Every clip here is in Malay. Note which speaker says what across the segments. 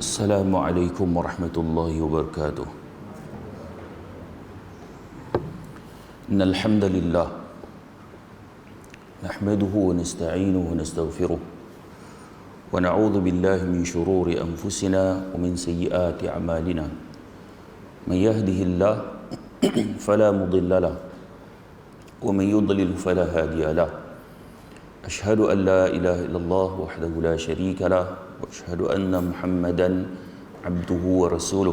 Speaker 1: Assalamualaikum warahmatullahi wabarakatuh. Innal hamdalillah nahmaduhu wa nasta'inuhu wa nastaghfiruh wa na'udzu billahi min shururi anfusina wa min sayyiati a'malina. May yahdihillahu fala mudilla lahu wa may yudlil fala hadiya lahu. Asyhadu an la ilaha illallah wahdahu la syarika lahu wa asyhadu anna Muhammadan abduhu wa rasuluh.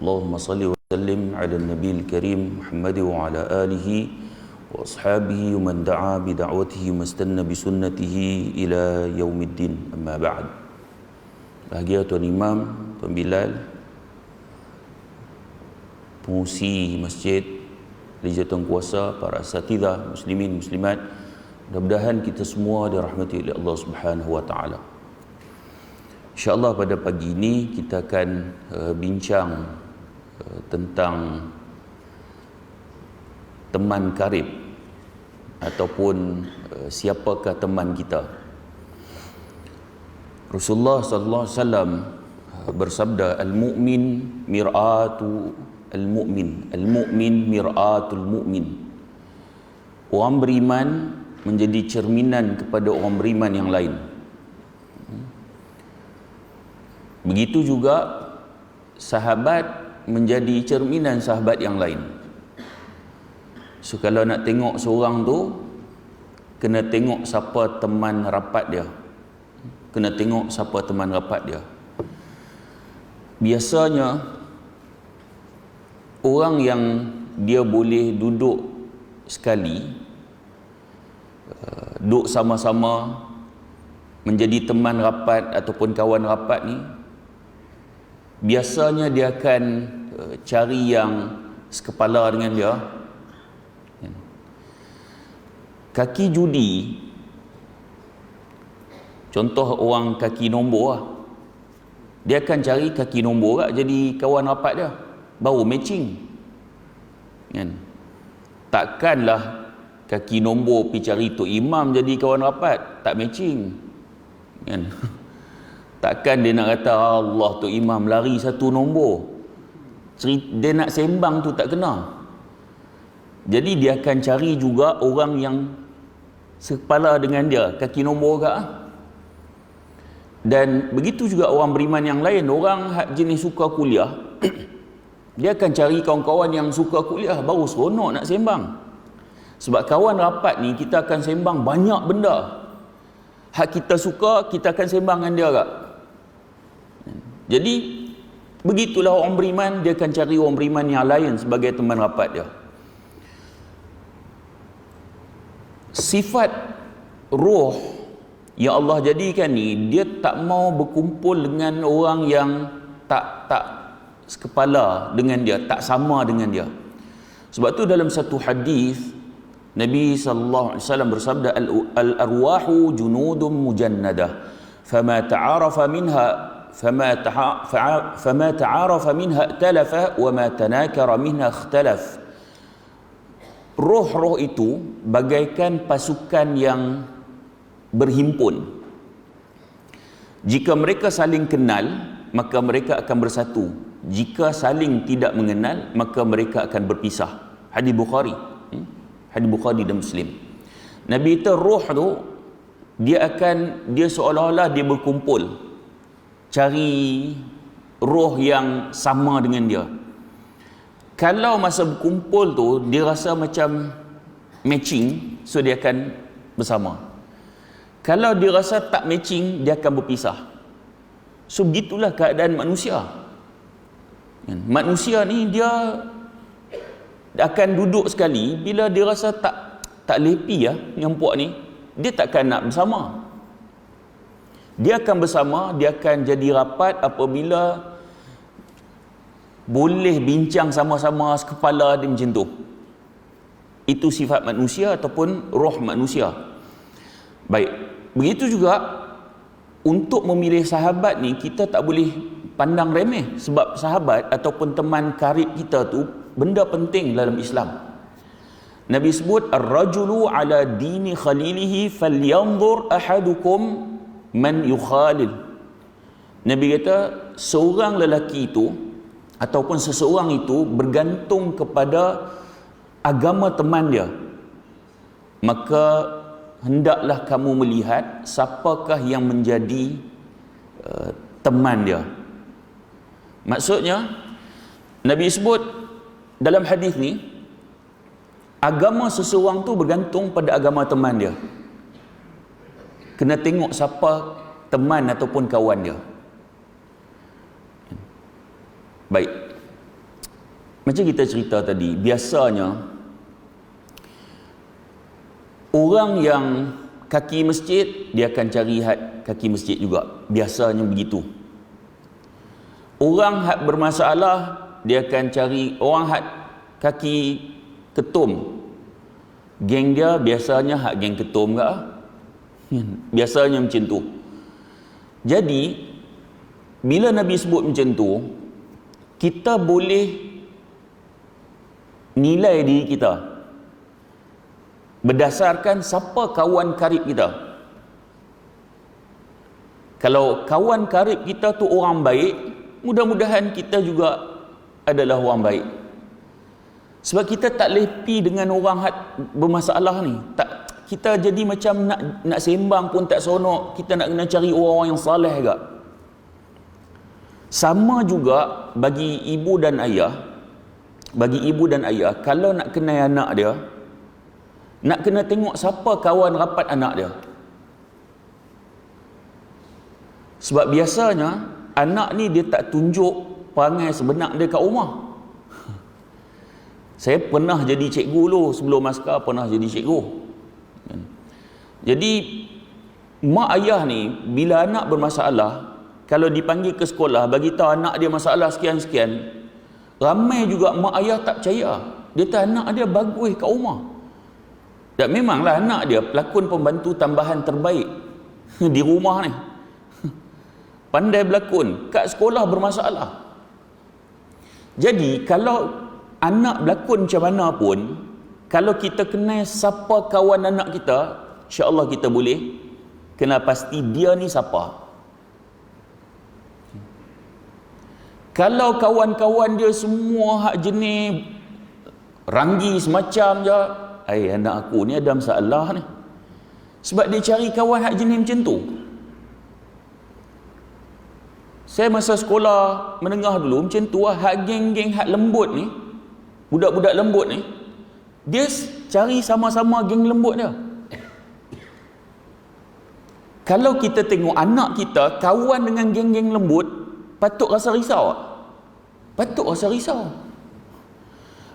Speaker 1: Allahumma salli wa sallim ala nabiyil karim Muhammad wa ala alihi wa ashabihi wa man da'a bi da'watihi wa istanna bi sunnatihi ila yaumiddin. Amma ba'd. Bahagia Tuan Imam, Tuan Bilal, pengurusi masjid, Lajnah Kuasa, para asatidzah, muslimin muslimat, mudah-mudahan kita semua dirahmati oleh Allah Subhanahu wa taala. InsyaAllah pada pagi ini kita akan bincang tentang teman karib ataupun siapakah teman kita. Rasulullah sallallahu alaihi wasallam bersabda, al-mu'min mir'atu al-mu'min, al-mu'min mir'atul mu'min. Orang beriman menjadi cerminan kepada orang beriman yang lain. Begitu juga sahabat menjadi cerminan sahabat yang lain. So kalau nak tengok seorang tu, kena tengok siapa teman rapat dia. Kena tengok siapa teman rapat dia. Biasanya orang yang dia boleh duduk sekali, duduk sama-sama menjadi teman rapat ataupun kawan rapat ni, biasanya dia akan cari yang sekepala dengan dia. Kaki judi, contoh orang kaki nombor lah, dia akan cari kaki nombor lah jadi kawan rapat dia, baru matching kan? Takkanlah kaki nombor pergi cari Tok Imam jadi kawan rapat, tak matching kan? Takkan dia nak kata Allah Tok Imam lari satu nombor, dia nak sembang tu tak kena. Jadi dia akan cari juga orang yang sekepala dengan dia, kaki nombor agak. Dan begitu juga orang beriman yang lain, orang jenis suka kuliah dia akan cari kawan-kawan yang suka kuliah, baru seronok nak sembang. Sebab kawan rapat ni kita akan sembang banyak benda. Hak kita suka, kita akan sembang dengan dia agak. Jadi begitulah orang beriman, dia akan cari orang beriman yang lain sebagai teman rapat dia. Sifat roh yang Allah jadikan ni, dia tak mau berkumpul dengan orang yang tak sekepala dengan dia, tak sama dengan dia. Sebab tu dalam satu hadis Nabi sallallahu alaihi wasallam bersabda, al-arwahu junudun mujannadah fama ta'arafa minha فما تعارف منها ائتلف وما تناكر منها اختلف. Roh-roh itu bagaikan pasukan yang berhimpun. Jika mereka saling kenal, maka mereka akan bersatu. Jika saling tidak mengenal, maka mereka akan berpisah. Hadis Bukhari. Hadis Bukhari dan Muslim. Nabi itu roh tu dia seolah-olah dia berkumpul, cari roh yang sama dengan dia. Kalau masa berkumpul tu dia rasa macam matching, so dia akan bersama. Kalau dia rasa tak matching, dia akan berpisah. So begitulah keadaan manusia. Manusia ni dia akan duduk sekali, bila dia rasa tak lepi dengan puak ni, dia takkan nak bersama. Dia akan bersama, dia akan jadi rapat apabila boleh bincang sama-sama sekepala dia macam tu. Itu sifat manusia ataupun roh manusia. Baik, begitu juga untuk memilih sahabat ni, kita tak boleh pandang remeh. Sebab sahabat ataupun teman karib kita tu benda penting dalam Islam. Nabi sebut, ar-rajulu ala dini khalilihi falyanzur ahadukum man yukhalil. Nabi kata seorang lelaki itu ataupun seseorang itu bergantung kepada agama teman dia, maka hendaklah kamu melihat siapakah yang menjadi teman dia. Maksudnya Nabi sebut dalam hadis ni, agama seseorang tu bergantung pada agama teman dia. Kena tengok siapa teman ataupun kawan dia. Baik, macam kita cerita tadi, biasanya orang yang kaki masjid, dia akan cari had kaki masjid juga. Biasanya begitu. Orang had bermasalah, dia akan cari orang had kaki ketum. Geng dia biasanya had geng ketum ke? Biasanya macam tu. Jadi bila Nabi sebut macam tu, kita boleh nilai diri kita berdasarkan siapa kawan karib kita. Kalau kawan karib kita tu orang baik, mudah-mudahan kita juga adalah orang baik. Sebab kita tak lepi dengan orang bermasalah ni. Tak, kita jadi macam nak sembang pun tak seronok. Kita nak kena cari orang-orang yang saleh juga. Sama juga bagi ibu dan ayah. Bagi ibu dan ayah, kalau nak kenal anak dia, nak kena tengok siapa kawan rapat anak dia. Sebab biasanya anak ni dia tak tunjuk perangai sebenar dia kat rumah. Saya pernah jadi cikgu dulu, sebelum askar pernah jadi cikgu. Jadi mak ayah ni bila anak bermasalah, kalau dipanggil ke sekolah bagi tahu anak dia masalah sekian-sekian, ramai juga mak ayah tak percaya. Dia tahu anak dia bagus kat rumah. Dan memanglah anak dia pelakon pembantu tambahan terbaik di rumah ni. Pandai berlakon, kat sekolah bermasalah. Jadi kalau anak berlakon macam mana pun, kalau kita kenal siapa kawan anak kita, insya-Allah kita boleh kenal pasti dia ni siapa. Kalau kawan-kawan dia semua hak jenis ranggi semacam je, anak aku ni ada masalah ni. Sebab dia cari kawan hak jenis macam tu. Saya masa sekolah menengah dulu macam tu lah, hak geng-geng hak lembut ni, budak-budak lembut ni, dia cari sama-sama geng lembut dia. Kalau kita tengok anak kita kawan dengan geng-geng lembut, patut rasa risau tak? Patut rasa risau.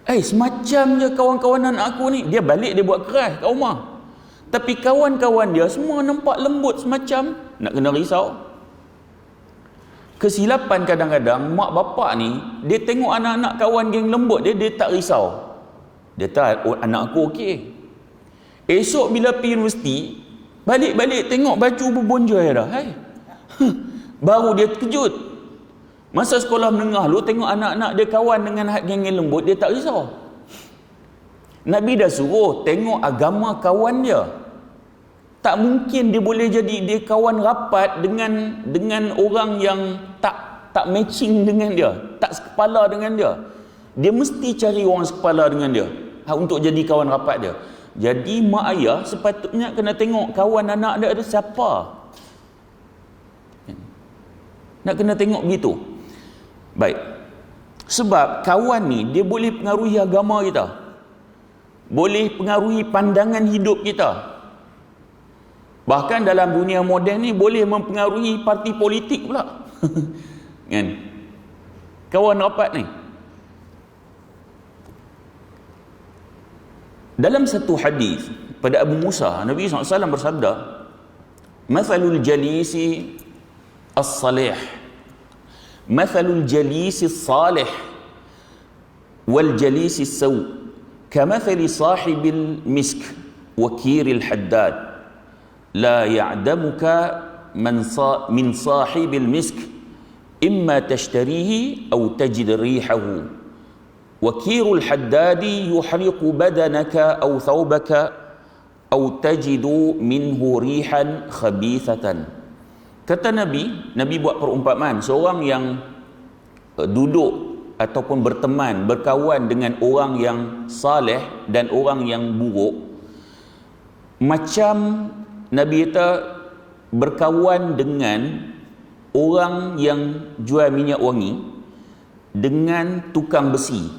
Speaker 1: Semacam je kawan-kawan anak aku ni, dia balik dia buat keras kat rumah. Tapi kawan-kawan dia semua nampak lembut semacam, nak kena risau. Kesilapan kadang-kadang mak bapak ni, dia tengok anak-anak kawan geng lembut dia tak risau. Dia tahu anak aku okey. Esok bila pergi universiti, balik-balik tengok baju berbonjoi dah. Baru dia terkejut. Masa sekolah menengah lu tengok anak-anak dia kawan dengan hak geng lembut, dia tak risau. Nabi dah suruh tengok agama kawan dia. Tak mungkin dia boleh jadi dia kawan rapat dengan orang yang tak matching dengan dia, tak sekepala dengan dia. Dia mesti cari orang sekepala dengan dia untuk jadi kawan rapat dia. Jadi mak ayah sepatutnya kena tengok kawan anak dia ada siapa. Nak kena tengok begitu. Baik. Sebab kawan ni dia boleh pengaruhi agama kita. Boleh pengaruhi pandangan hidup kita. Bahkan dalam dunia moden ni boleh mempengaruhi parti politik pula. Kan? Kawan rapat ni. Dalam satu hadis pada Abu Musa, Nabi SAW bersabda, "Mathalul jalisi as-salih, mathalul jalisi as-salih wal jalisi as-saw, kamathali sahibil misk wa kiril haddad. لا يعدمك من صاحب المسك إما تشتريه أو تجد ريحه وكير الحداد يحرق بدنك أو ثوبك أو تجد منه ريحا خبيثة Kata Nabi buat perumpamaan, seorang yang duduk ataupun berteman, berkawan dengan orang yang saleh dan orang yang buruk, macam Nabi kata berkawan dengan orang yang jual minyak wangi dengan tukang besi.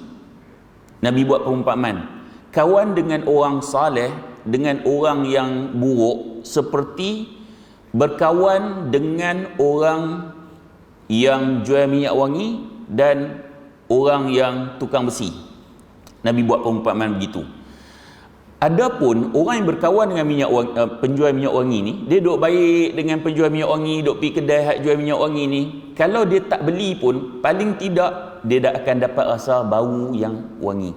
Speaker 1: Nabi buat perumpamaan, kawan dengan orang saleh dengan orang yang buruk seperti berkawan dengan orang yang jual minyak wangi dan orang yang tukang besi. Nabi buat perumpamaan begitu. Adapun orang yang berkawan dengan penjual minyak wangi ni, dia duk baik dengan penjual minyak wangi, duk pergi kedai hak jual minyak wangi ni, kalau dia tak beli pun, paling tidak dia dah akan dapat rasa bau yang wangi.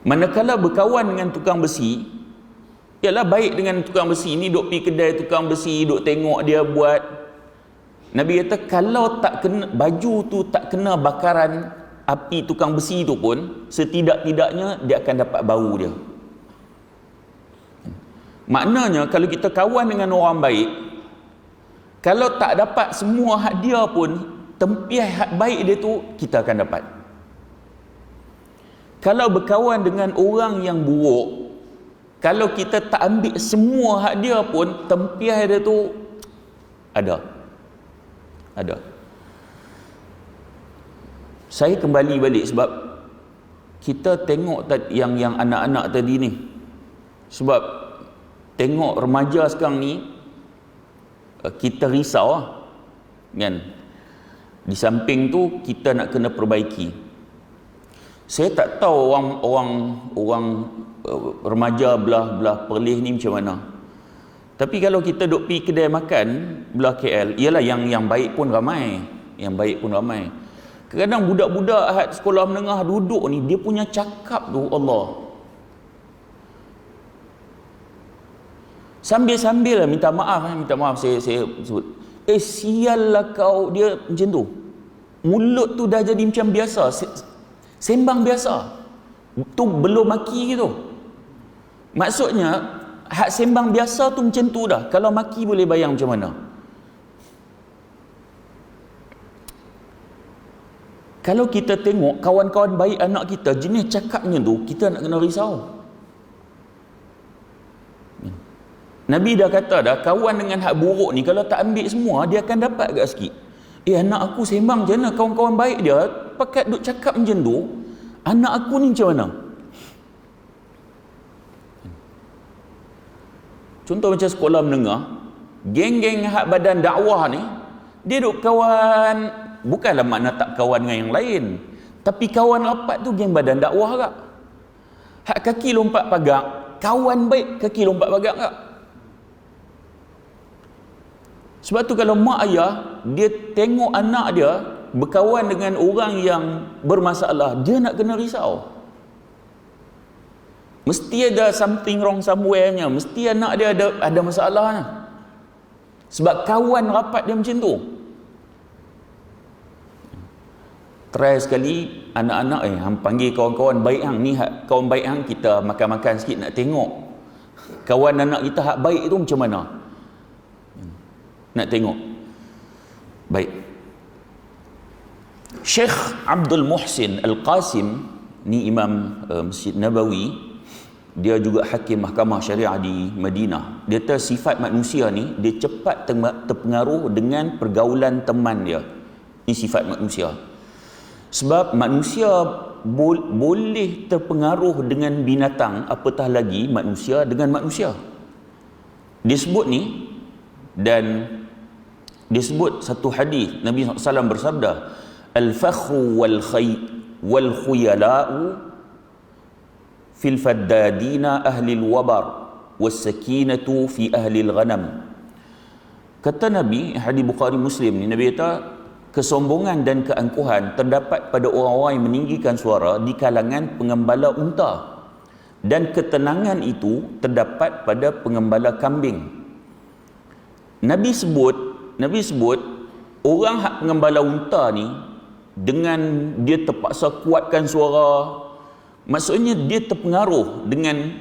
Speaker 1: Manakala berkawan dengan tukang besi, ialah baik dengan tukang besi ni, duk pergi kedai tukang besi, duk tengok dia buat. Nabi kata kalau tak kena, baju tu tak kena bakaran api tukang besi tu pun, setidak-tidaknya dia akan dapat bau dia. Maknanya kalau kita kawan dengan orang baik, kalau tak dapat semua hak dia pun, tempiah hak baik dia tu kita akan dapat. Kalau berkawan dengan orang yang buruk, kalau kita tak ambil semua hak dia pun, tempiah dia tu ada. Saya kembali balik sebab kita tengok yang anak-anak tadi ni, sebab tengok remaja sekarang ni, kita risau kan. Di samping tu kita nak kena perbaiki. Saya tak tahu orang remaja belah Perlis ni macam mana. Tapi kalau kita duk pergi kedai makan belah KL, ialah yang baik pun ramai, Kadang-kadang budak-budak ahad sekolah menengah duduk ni, dia punya cakap tu Allah. Sambil-sambil lah minta maaf saya sebut. Sial lah kau, dia macam tu. Mulut tu dah jadi macam biasa, sembang biasa. Tu belum maki gitu. Maksudnya, hak sembang biasa tu macam tu dah. Kalau maki boleh bayang macam mana. Kalau kita tengok kawan-kawan baik anak kita, jenis cakapnya tu, kita nak kena risau. Nabi dah kata dah, kawan dengan hak buruk ni, kalau tak ambil semua, dia akan dapat agak sikit. Anak aku sembang macam mana? Kawan-kawan baik dia, pakat duk cakap macam tu, anak aku ni macam mana? Contoh macam sekolah menengah, geng-geng hak badan dakwah ni, dia duk kawan, bukanlah makna tak kawan dengan yang lain, tapi kawan rapat tu geng badan dakwah kak. Hak kaki lompat pagar, kawan baik kaki lompat pagar kak. Sebab tu kalau mak ayah dia tengok anak dia berkawan dengan orang yang bermasalah, dia nak kena risau. Mesti ada something wrong somewhere-nya, mesti anak dia ada masalahnya. Sebab kawan rapat dia macam tu. Try sekali anak-anak hang panggil kawan-kawan baik hang ni, kawan baik hang, kita makan-makan sikit nak tengok kawan anak kita hak baik tu macam mana. Nak tengok. Baik. Syekh Abdul Muhsin Al-Qasim ni imam Masjid Nabawi, dia juga hakim mahkamah syariah di Madinah. Dia kata sifat manusia ni, dia cepat terpengaruh dengan pergaulan teman dia. Ini sifat manusia. Sebab manusia boleh terpengaruh dengan binatang, apatah lagi manusia dengan manusia. Disebut ni, dan disebut satu hadis Nabi SAW bersabda, al-fakhru wal khuyala'u fil faddadina ahli al-wabar was sakinatu fi ahli al-ghanam. Kata Nabi, hadis Bukhari Muslim ni, Nabi kata kesombongan dan keangkuhan terdapat pada orang-orang yang meninggikan suara di kalangan pengembala unta, dan ketenangan itu terdapat pada pengembala kambing. Nabi sebut orang hak pengembala unta ni, dengan dia terpaksa kuatkan suara, maksudnya dia terpengaruh dengan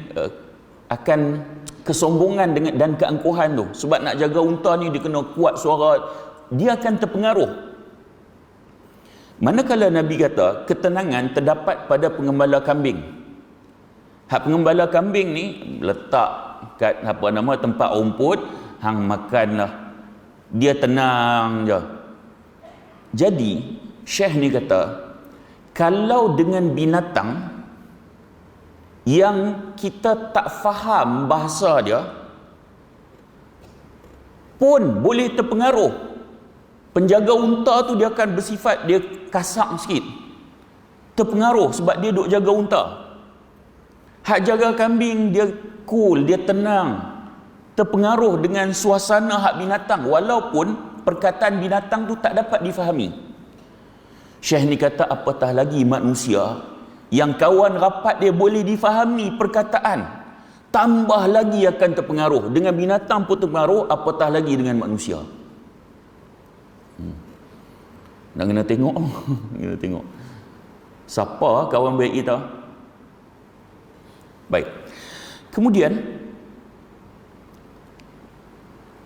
Speaker 1: akan kesombongan dan keangkuhan tu. Sebab nak jaga unta ni dia kena kuat suara, dia akan terpengaruh. Manakala Nabi kata ketenangan terdapat pada pengembala kambing. Hak pengembala kambing ni letak kat tempat rumput, hang makanlah. Dia tenang je. Jadi Syekh ni kata, kalau dengan binatang yang kita tak faham bahasa dia pun boleh terpengaruh. Penjaga unta tu dia akan bersifat dia kasar sikit, terpengaruh sebab dia duk jaga unta. Hak jaga kambing dia cool, dia tenang, terpengaruh dengan suasana hak binatang, walaupun perkataan binatang tu tak dapat difahami. Syekh ni kata apatah lagi manusia yang kawan rapat dia boleh difahami perkataan, tambah lagi akan terpengaruh. Dengan binatang pun terpengaruh, apatah lagi dengan manusia. Nak kena tengok. Kena tengok siapa kawan baik kita. Baik. Kemudian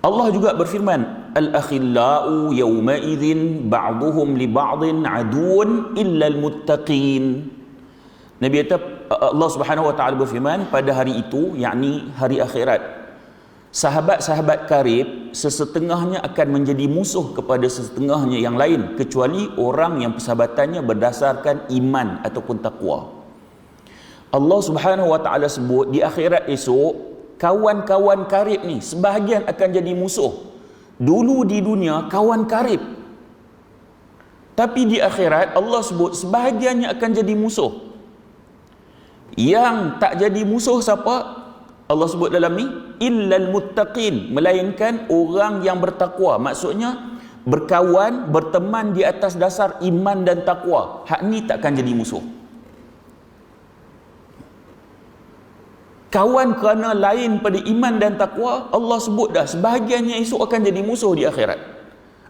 Speaker 1: Allah juga berfirman, al-akhillau yawma idzin ba'dhum li ba'dhin aduun illa al-muttaqin. Nabi kata, Allah Subhanahu wa taala berfirman, pada hari itu, yakni hari akhirat, sahabat-sahabat karib sesetengahnya akan menjadi musuh kepada sesetengahnya yang lain, kecuali orang yang persahabatannya berdasarkan iman ataupun taqwa. Allah Subhanahu wa taala sebut di akhirat esok, kawan-kawan karib ni sebahagian akan jadi musuh. Dulu di dunia kawan karib, tapi di akhirat Allah sebut sebahagiannya akan jadi musuh. Yang tak jadi musuh siapa? Allah sebut dalam ni, illal muttaqin, melainkan orang yang bertakwa. Maksudnya berkawan, berteman di atas dasar iman dan takwa. Hak ni takkan jadi musuh. Kawan kerana lain pada iman dan takwa, Allah sebut dah sebahagiannya esok akan jadi musuh di akhirat,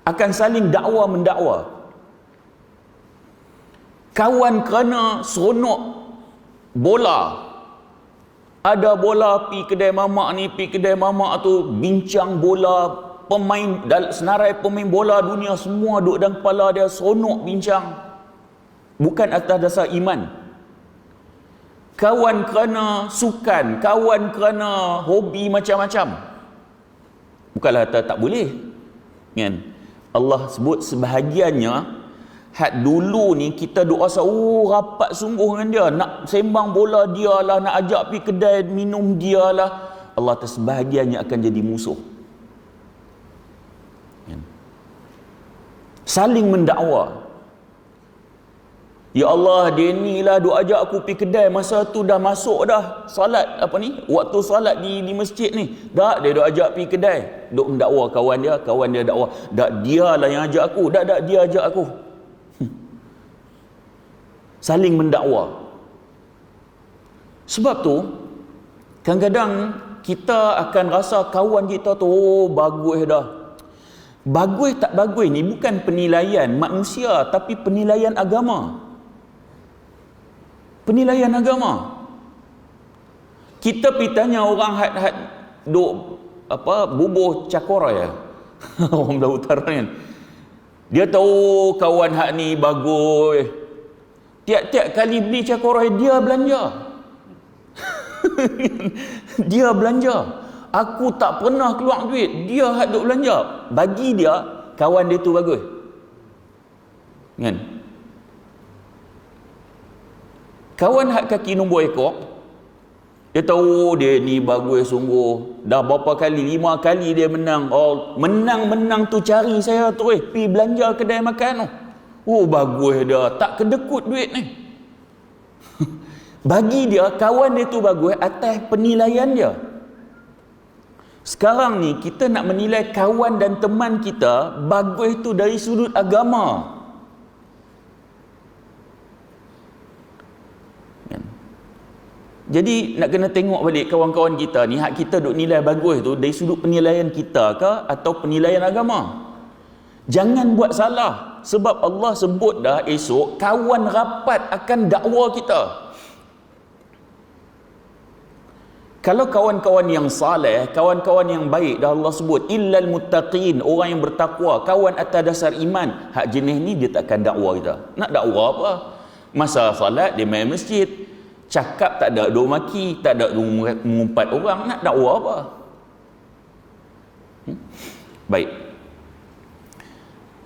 Speaker 1: akan saling dakwa mendakwa. Kawan kerana seronok bola, ada bola, pi kedai mamak ni, pi kedai mamak tu, bincang bola, pemain, senarai pemain bola dunia semua duduk dalam kepala dia, seronok bincang, bukan atas dasar iman. Kawan kerana sukan, kawan kerana hobi macam-macam, bukanlah tak boleh, kan? Allah sebut sebahagiannya. Hak dulu ni kita duk rasa rapat sungguh dengan dia, nak sembang bola dia lah, nak ajak pergi kedai minum dia lah. Allah kata sebahagiannya akan jadi musuh. Saling mendakwa. Ya Allah, dia ni lah duk ajak aku pergi kedai, masa tu dah masuk dah salat waktu salat di masjid ni. Tak, dia duk ajak pergi kedai, duk mendakwa kawan dia dakwa. Tak, dia lah yang ajak aku. Tak, dia ajak aku. Saling mendakwa. Sebab tu kadang-kadang kita akan rasa kawan kita tu bagus dah. Bagus tak bagus ni bukan penilaian manusia, tapi penilaian agama. Penilaian agama. Kita pergi tanya orang had duk bubuh cakora ya. Orang Belah Utara kan. Dia tahu kawan hak ni bagus. Tiap-tiap kali beli cakora dia belanja. Dia belanja. Aku tak pernah keluar duit, dia hak duk belanja. Bagi dia, kawan dia tu bagus, kan? Kawan hak kaki nombor ekor, dia tahu dia ni bagus sungguh. Dah berapa kali, 5 kali dia menang. Oh, menang tu cari saya terus pergi belanja kedai makan tu. Oh, bagus dia, tak kedekut duit ni. Bagi dia, kawan dia tu bagus atas penilaian dia. Sekarang ni kita nak menilai kawan dan teman kita bagus tu dari sudut agama. Jadi nak kena tengok balik kawan-kawan kita ni, hak kita duk nilai bagus tu dari sudut penilaian kita ke atau penilaian agama. Jangan buat salah, sebab Allah sebut dah esok kawan rapat akan dakwa kita. Kalau kawan-kawan yang saleh, kawan-kawan yang baik, dah Allah sebut illal muttaqin, orang yang bertakwa, kawan atas dasar iman. Hak jenis ni dia takkan dakwa kita. Nak dakwa apa? Masa salat dia main masjid, cakap tak ada duk maki, tak ada duk mengumpat orang, nak dakwa apa? Baik.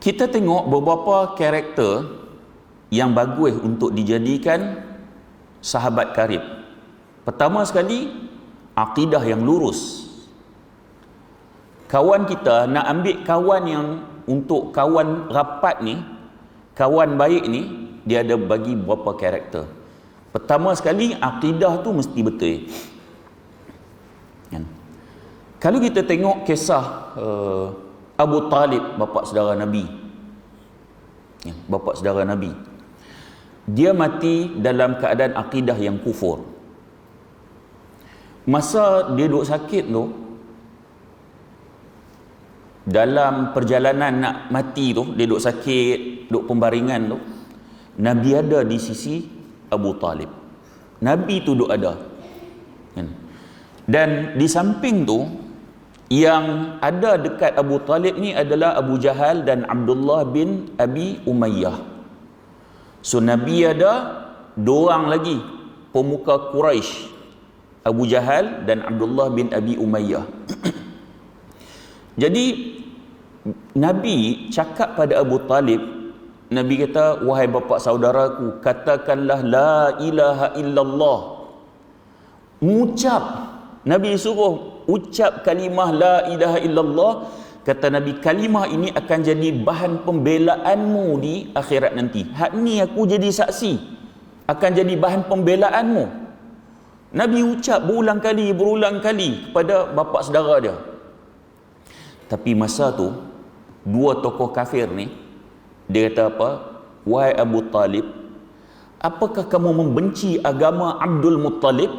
Speaker 1: Kita tengok beberapa karakter yang bagus untuk dijadikan sahabat karib. Pertama sekali, akidah yang lurus. Kawan kita nak ambil kawan yang untuk kawan rapat ni, kawan baik ni, dia ada bagi beberapa karakter. Pertama sekali, akidah tu mesti betul. Kan? Kalau kita tengok kisah Abu Talib, bapa saudara Nabi. Bapa saudara Nabi. Dia mati dalam keadaan akidah yang kufur. Masa dia duduk sakit tu, dalam perjalanan nak mati tu, dia duduk sakit, duduk pembaringan tu, Nabi ada di sisi Abu Talib. Nabi tu duduk ada. Dan di samping tu, yang ada dekat Abu Talib ni adalah Abu Jahal dan Abdullah bin Abi Umayyah. So Nabi ada dua orang lagi pemuka Quraisy, Abu Jahal dan Abdullah bin Abi Umayyah. Jadi Nabi cakap pada Abu Talib, Nabi kata, wahai bapa saudaraku, katakanlah la ilaha illallah. Ucap, Nabi suruh ucap kalimah la ilaha illallah. Kata Nabi, kalimah ini akan jadi bahan pembelaanmu di akhirat nanti. Hak ni aku jadi saksi, akan jadi bahan pembelaanmu. Nabi ucap berulang kali kepada bapa saudara dia. Tapi masa tu, dua tokoh kafir ni, dia kata apa? Wahai Abu Talib, apakah kamu membenci agama Abdul Muttalib?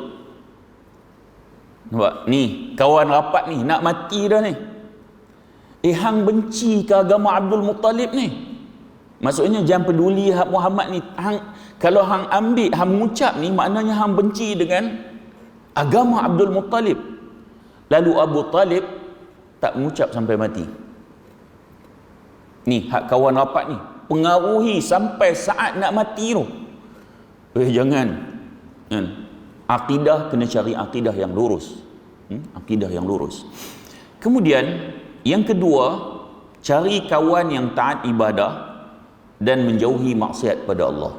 Speaker 1: Nampak? Ni, kawan rapat ni, nak mati dah ni. Hang benci ke agama Abdul Muttalib ni? Maksudnya jangan peduli hak Muhammad ni. Kalau hang ambil, hang mengucap ni, maknanya hang benci dengan agama Abdul Muttalib. Lalu Abu Talib tak mengucap sampai mati. Ni hak kawan rapat ni, pengaruhi sampai saat nak mati tu. Jangan. Akidah kena cari akidah yang lurus. Akidah yang lurus. Kemudian yang kedua, cari kawan yang taat ibadah dan menjauhi maksiat pada Allah.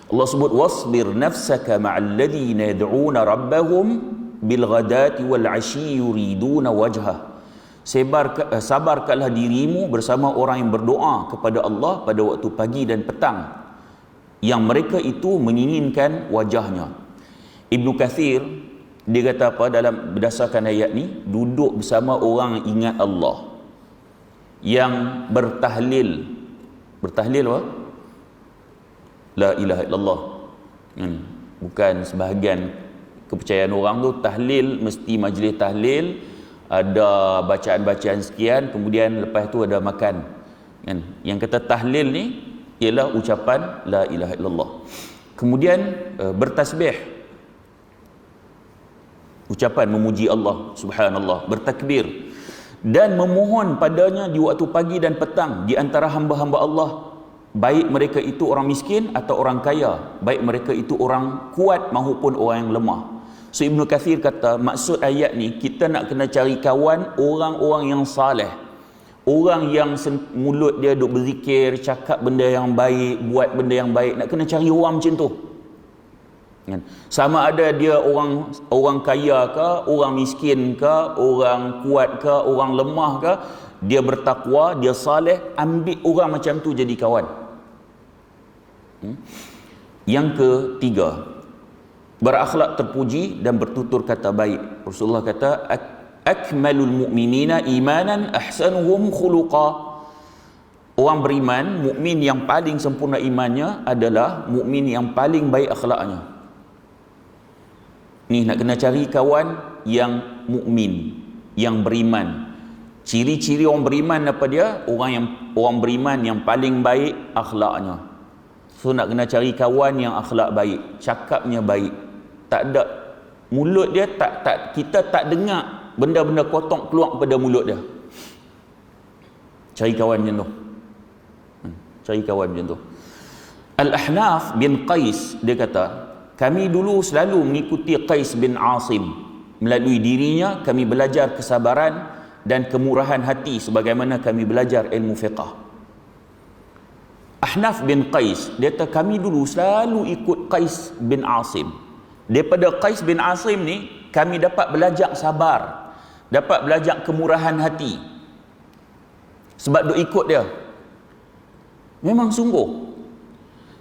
Speaker 1: Allah sebut wasbir nafsaka ma'al ladzina yad'una rabbahum bil ghadati wal 'ashyi yuriduna wajhah. Sabarkanlah dirimu bersama orang yang berdoa kepada Allah pada waktu pagi dan petang, yang mereka itu menginginkan wajahnya. Ibnu Kathir dia kata apa dalam berdasarkan ayat ni, duduk bersama orang yang ingat Allah, yang bertahlil apa? La ilaha illallah. Bukan sebahagian kepercayaan orang tu tahlil mesti majlis tahlil, ada bacaan-bacaan sekian, kemudian lepas tu ada makan. Yang kata tahlil ni ialah ucapan la ilaha illallah. Kemudian bertasbih, ucapan memuji Allah subhanallah, bertakbir, dan memohon padanya di waktu pagi dan petang di antara hamba-hamba Allah, baik mereka itu orang miskin atau orang kaya, baik mereka itu orang kuat maupun orang yang lemah. So Ibnu Kathir kata, maksud ayat ni, kita nak kena cari kawan orang-orang yang saleh, orang yang mulut dia duk berzikir, cakap benda yang baik, buat benda yang baik. Nak kena cari orang macam tu. Sama ada dia orang kaya ke, orang miskin ke, orang kuat ke, orang lemah ke, dia bertakwa, dia saleh, ambil orang macam tu jadi kawan. Yang ketiga, berakhlak terpuji dan bertutur kata baik. Rasulullah kata, akmalul mu'minina imanan ahsanuhum khuluqa. Orang beriman, mukmin yang paling sempurna imannya adalah mukmin yang paling baik akhlaknya. Ni nak kena cari kawan yang mukmin, yang beriman. Ciri-ciri orang beriman apa dia? Orang beriman yang paling baik akhlaknya. So nak kena cari kawan yang akhlak baik, cakapnya baik, tak ada Mulut dia kita tak dengar benda-benda kotor keluar pada mulut dia. Cari kawan macam tu. Cari kawan macam tu. Al-Ahnaf bin Qais dia kata, kami dulu selalu mengikuti Qais bin Asim. Melalui dirinya kami belajar kesabaran dan kemurahan hati sebagaimana kami belajar ilmu fiqh. Ahnaf bin Qais dia kata, kami dulu selalu ikut Qais bin Asim. Daripada Qais bin Asim ni kami dapat belajar sabar, dapat belajar kemurahan hati. Sebab duk ikut dia. Memang sungguh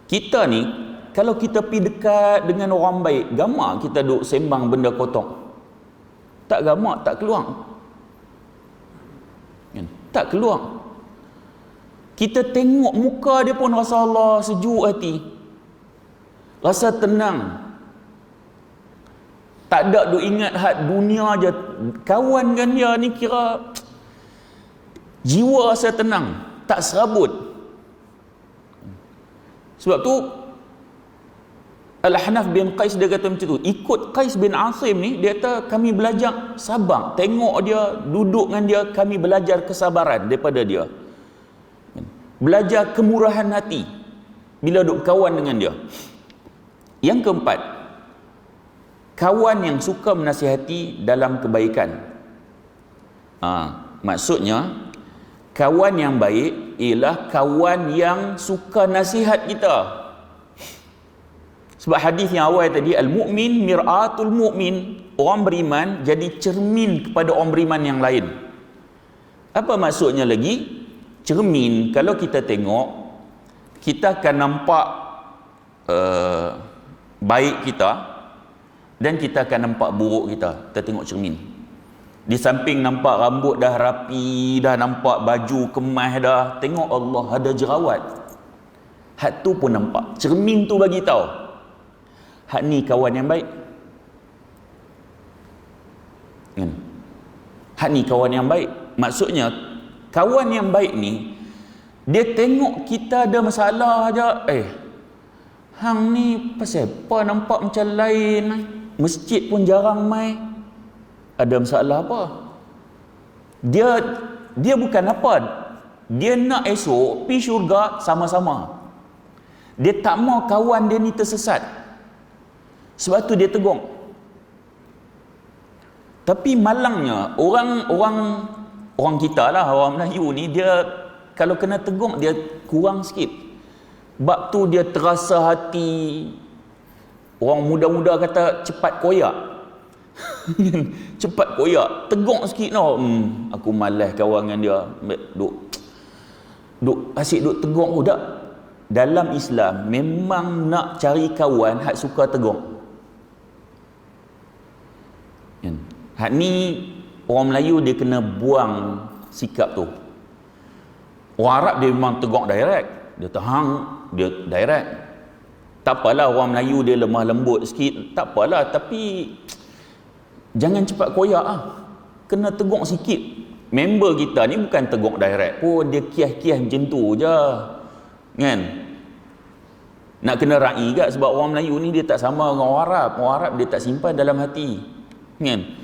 Speaker 1: kita ni, kalau kita pergi dekat dengan orang baik, gamak kita duk sembang benda kotor. Tak gamak, tak keluar. Tak keluar. Kita tengok muka dia pun rasa Allah sejuk hati. Rasa tenang. Tak ada duk ingat hak dunia je. Kawan kan dia ni kira jiwa rasa tenang, tak serabut. Sebab tu Al-Ahnaf bin Qais dia kata macam tu. Ikut Qais bin Asim ni, dia kata kami belajar sabar. Tengok dia, duduk dengan dia, kami belajar kesabaran daripada dia. Belajar kemurahan hati bila duduk kawan dengan dia. Yang keempat, kawan yang suka menasihati dalam kebaikan. Maksudnya kawan yang baik ialah kawan yang suka nasihat kita. Sebab hadis yang awal tadi, al-mu'min mir'atul mu'min, orang beriman jadi cermin kepada orang beriman yang lain. Apa maksudnya lagi? Cermin, kalau kita tengok, kita akan nampak baik kita dan kita akan nampak buruk kita. Kita tengok cermin. Di samping nampak rambut dah rapi, dah nampak baju kemas dah, tengok Allah ada jerawat. Hak tu pun nampak. Cermin tu bagi tahu hak ni kawan yang baik. Hak ni kawan yang baik. Maksudnya kawan yang baik ni, dia tengok kita ada masalah aja, hang ni pasal apa nampak macam lain, masjid pun jarang mai, ada masalah apa? Dia bukan apa, dia nak esok pergi syurga sama-sama. Dia tak mau kawan dia ni tersesat. Sebab tu dia tegur. Tapi malangnya orang kita lah, orang Melayu ni, dia kalau kena tegur dia kurang sikit. Bab tu dia terasa hati. Orang muda-muda kata cepat koyak. Cepat koyak, tegur sikit no. Aku malas kawan dengan dia. Duk asyik duk tegur budak. Dalam Islam memang nak cari kawan hak suka tegur. Hak ni orang Melayu dia kena buang sikap tu. Orang Arab dia memang tegur direct. Dia tahang, dia direct. Tak apalah orang Melayu dia lemah lembut sikit, tak apalah, tapi jangan cepat koyak ah. Kena tegur sikit. Member kita ni bukan tegur direct pun, dia kias-kias macam tu je. Kan? Nak kena ra'i kat, sebab orang Melayu ni dia tak sama dengan orang Arab. Orang Arab dia tak simpan dalam hati. Kan?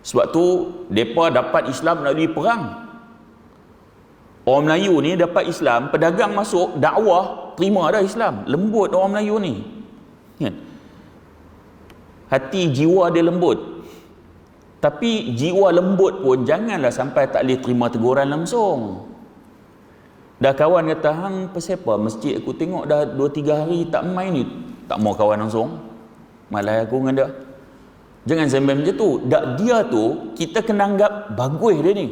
Speaker 1: Sebab tu mereka dapat Islam melalui perang. Orang Melayu ni dapat Islam, pedagang masuk, dakwah, terima dah Islam. Lembut orang Melayu ni. Kan? Hati jiwa dia lembut. Tapi jiwa lembut pun janganlah sampai tak boleh terima teguran langsung. Dah kawan kata, hang pasal apa masjid aku tengok dah 2-3 hari tak main ni. Tak mau kawan langsung. Malas aku dengan dia. Jangan sembang macam tu. Dia tu kita kena anggap bagus dia ni.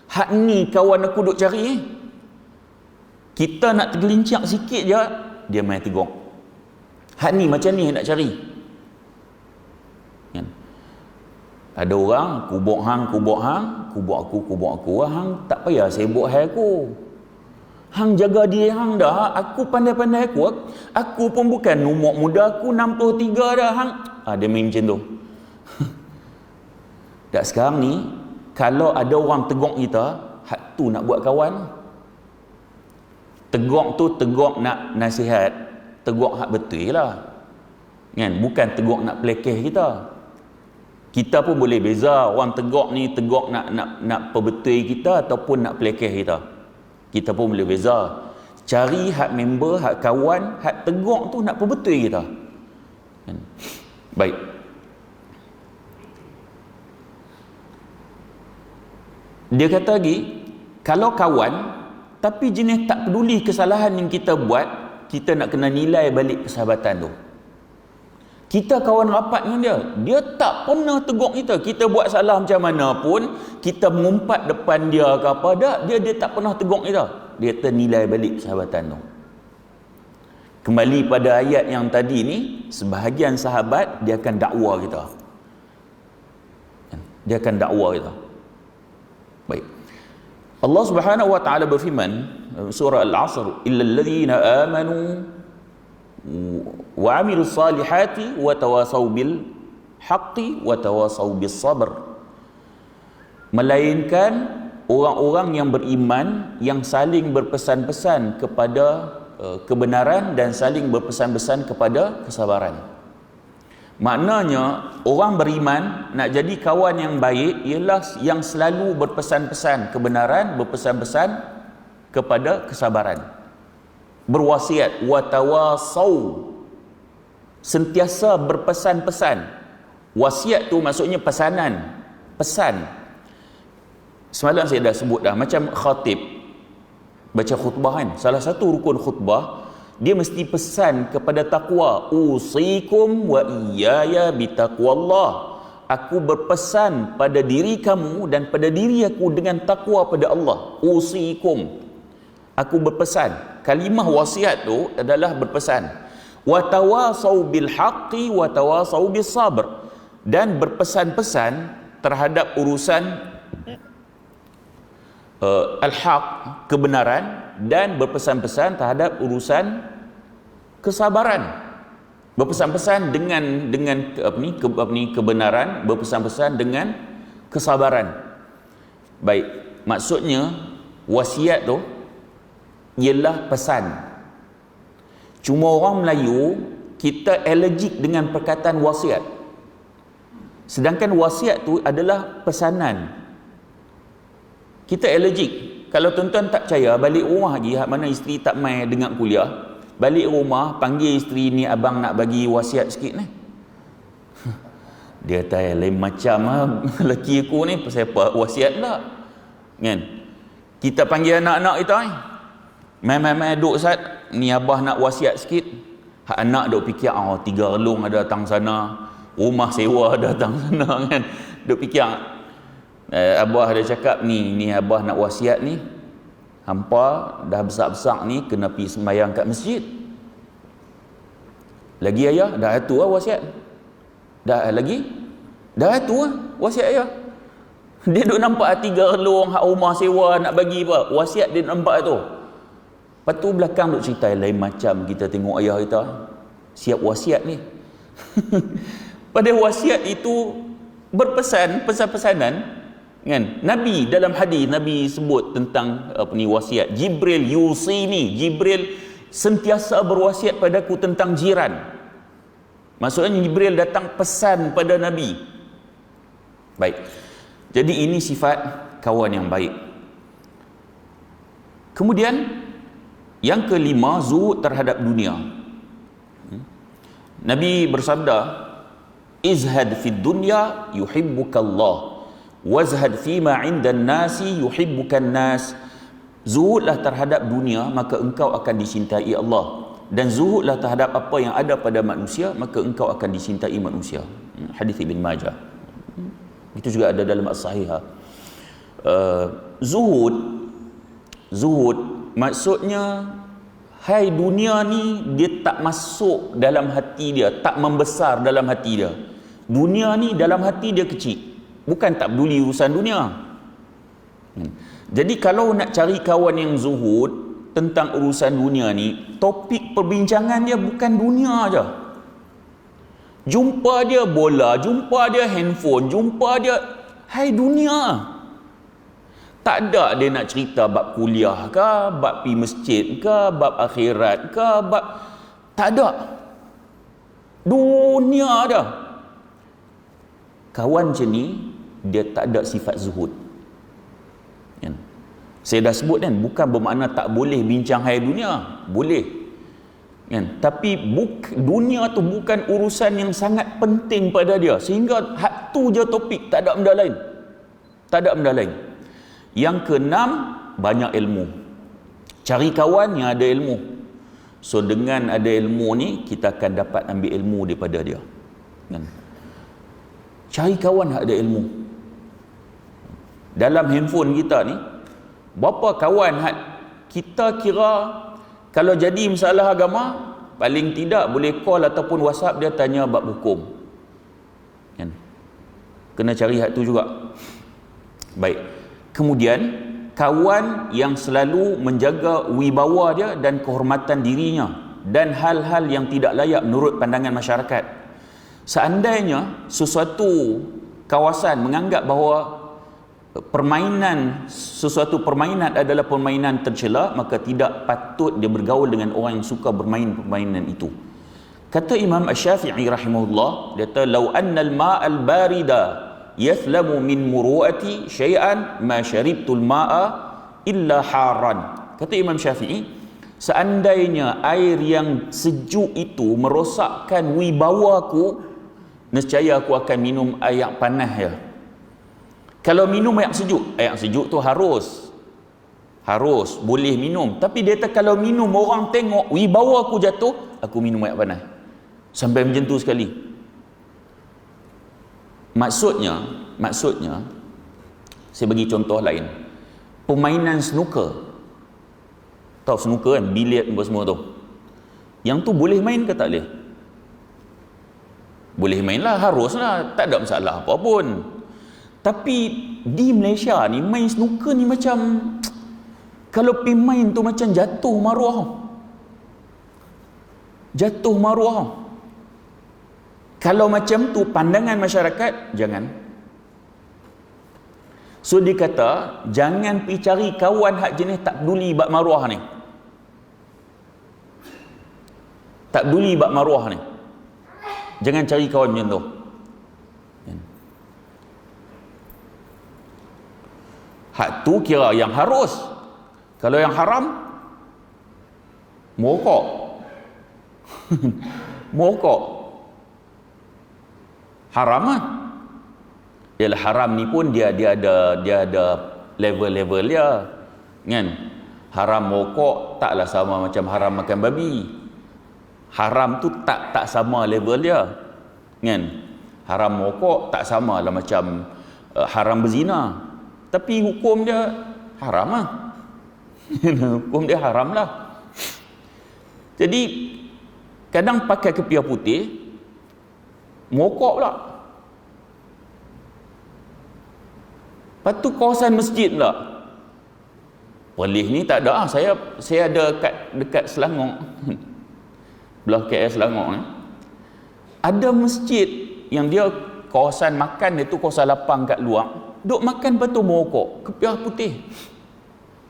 Speaker 1: Hak ni kawan aku duk cari. Kita nak tergelincir sikit je, dia main tegur. Hak ni macam ni nak cari. Kan? Ada orang kubur hang, kubur aku. Hang tak payah sibuk hai aku. Hang jaga diri hang dah. Aku pandai-pandai aku. Aku pun bukan umur muda, aku 63 dah hang. Dia main macam tu. Tak, sekarang ni kalau ada orang tegur kita, hak tu nak buat kawan. Tegur tu tegur nak nasihat, tegur hak betul lah. Kan? Bukan tegur nak pelekeh kita. Kita pun boleh beza, orang tegak ni tegak nak perbetul kita ataupun nak pelekeh kita. Kita pun boleh beza. Cari hak member, hak kawan, hak tegak tu nak perbetul kita. Kan? Baik. Dia kata lagi, kalau kawan tapi jenis tak peduli kesalahan yang kita buat, kita nak kena nilai balik persahabatan tu. Kita kawan rapat dengan dia tak pernah tegur kita. Kita buat salah macam mana pun, kita mengumpat depan dia ke apa, dia tak pernah tegur kita. Dia ternilai balik persahabatan tu. Kembali pada ayat yang tadi ni, sebahagian sahabat dia akan dakwa kita. Dia akan dakwa kita. Baik. Allah Subhanahu wa taala berfirman surah Al-Asr, illal ladzina amanu wa amilus salihati wa tawasaw bil haqqi wa tawasaw bis sabr. Melainkan orang-orang yang beriman yang saling berpesan-pesan kepada kebenaran dan saling berpesan-pesan kepada kesabaran. Maknanya orang beriman nak jadi kawan yang baik ialah yang selalu berpesan-pesan kebenaran, berpesan-pesan kepada kesabaran. Berwasiat, watawasau, sentiasa berpesan-pesan. Wasiat tu maksudnya pesanan, pesan. Semalam saya dah sebut dah, macam khatib baca khutbah kan, salah satu rukun khutbah dia mesti pesan kepada takwa. Usikum wa iyaya bitaqwallah. Aku berpesan pada diri kamu dan pada diri aku dengan takwa pada Allah. Usikum. Aku berpesan. Kalimah wasiat tu adalah berpesan. Wa tawasau bil haqqi wa tawasau bis sabr. Dan berpesan-pesan terhadap urusan al-haq, kebenaran, dan berpesan-pesan terhadap urusan kesabaran. Berpesan-pesan dengan kebenaran, berpesan-pesan dengan kesabaran. Baik, maksudnya wasiat tu ialah pesan. Cuma orang Melayu kita allergic dengan perkataan wasiat. Sedangkan wasiat tu adalah pesanan. Kita allergic. Kalau tuan-tuan tak percaya, balik rumah lagi, hak mana isteri tak mai dengar kuliah, balik rumah panggil isteri ni, abang nak bagi wasiat sikit ni. Dia kata lain macam lelaki aku ni pasal apa wasiat pula. Kan? Kita panggil anak-anak kita ni. Mai duk Ustaz, ni abah nak wasiat sikit. Hak anak duk fikir 3 relung ada datang sana, rumah sewa ada datang sana kan. Duk fikir abah ada cakap ni abah nak wasiat ni, hampa dah besar-besar ni kena pergi sembahyang kat masjid. Lagi ayah dah tu lah wasiat. Dah tu lah wasiat ayah. Dia duk nampak 3 relung hak rumah sewa nak bagi apa, wasiat dia nampak tu. Lepas tu belakang duk cerita lain macam kita tengok ayah kita siap wasiat ni. Pada wasiat itu berpesan, pesan-pesanan kan. Nabi dalam hadis Nabi sebut tentang wasiat. Jibril yusini, Jibril sentiasa berwasiat padaku tentang jiran. Maksudnya Jibril datang pesan pada Nabi. Baik. Jadi ini sifat kawan yang baik. Kemudian yang kelima, zuhud terhadap dunia. Nabi bersabda, izhad fid dunya yuhibbukallah. Wazhad fima 'indan nasi yuhibbukan nas. Zuhudlah terhadap dunia maka engkau akan dicintai Allah, dan zuhudlah terhadap apa yang ada pada manusia maka engkau akan dicintai manusia. Hadis Ibn Majah. Itu juga ada dalam As-Sahihah. Zuhud maksudnya hai dunia ni dia tak masuk dalam hati dia, tak membesar dalam hati dia. Dunia ni dalam hati dia kecil. Bukan tak peduli urusan dunia. Jadi kalau nak cari kawan yang zuhud tentang urusan dunia ni, topik perbincangan dia bukan dunia aja. Jumpa dia bola, jumpa dia handphone, jumpa dia hai dunia. Tak ada dia nak cerita bab kuliah ke, bab pergi masjid ke, bab akhirat ke, bab tak ada. Dunia ada. kawan macam ni dia tak ada sifat zuhud. Kan? Saya dah sebut kan, bukan bermakna tak boleh bincang hai dunia, boleh. Kan? Tapi dunia tu bukan urusan yang sangat penting pada dia, sehingga hak tu je topik, tak ada benda lain. Tak ada benda lain. Yang keenam, banyak ilmu. Cari kawan yang ada ilmu. So dengan ada ilmu ni, kita akan dapat ambil ilmu daripada dia. Kan? Cari kawan yang ada ilmu. Dalam handphone kita ni, berapa kawan kita kira kalau jadi masalah agama, paling tidak boleh call ataupun WhatsApp dia tanya bab hukum. Kan? Kena cari hak tu juga. Baik. Kemudian kawan yang selalu menjaga wibawa dia dan kehormatan dirinya dan hal-hal yang tidak layak menurut pandangan masyarakat. Seandainya sesuatu kawasan menganggap bahawa sesuatu permainan adalah permainan tercela, maka tidak patut dia bergaul dengan orang yang suka bermain permainan itu. Kata Imam Asy-Syafi'i rahimahullah, dia kata law annal ma'al barida yathlamu min muru'ati syai'an ma syaribtul ma'a illa haran. Kata Imam Syafi'i, seandainya air yang sejuk itu merosakkan wibawaku, nescaya aku akan minum air panas ya. Kalau minum air sejuk tu harus boleh minum. Tapi dia kata kalau minum orang tengok wibawa aku jatuh, aku minum air panas. Sampai macam tu sekali. Maksudnya saya bagi contoh lain. Permainan snooker. Tahu snooker kan, biliard apa semua tu. Yang tu boleh main ke tak boleh? Boleh main lah, haruslah, tak ada masalah apa pun. Tapi di Malaysia ni main snooker ni macam, kalau pergi main tu macam jatuh maruah. Kalau macam tu pandangan masyarakat, jangan. So dia kata jangan pergi cari kawan hak jenis tak peduli bab maruah ni. Tak peduli bab maruah ni. Jangan cari kawan macam tu. Hak tu kira yang harus. Kalau yang haram, merokok. Merokok haram lah. Yalah, haram ni pun dia ada level-level dia. Kan? Haram merokok taklah sama macam haram makan babi. Haram tu tak sama level dia. Kan? Haram merokok tak sama lah macam haram berzina. Tapi hukum dia haram lah. Hukum dia haram lah. Jadi kadang pakai kepiah putih, merokok pula. Lepas tu kawasan masjid pula. Perlis ni tak ada. Saya ada dekat Selangor. Belah KL Selangor ni. Ada masjid yang dia kawasan makan dia tu kawasan lapang kat luar. Duk makan lepas tu merokok. Kepiah putih.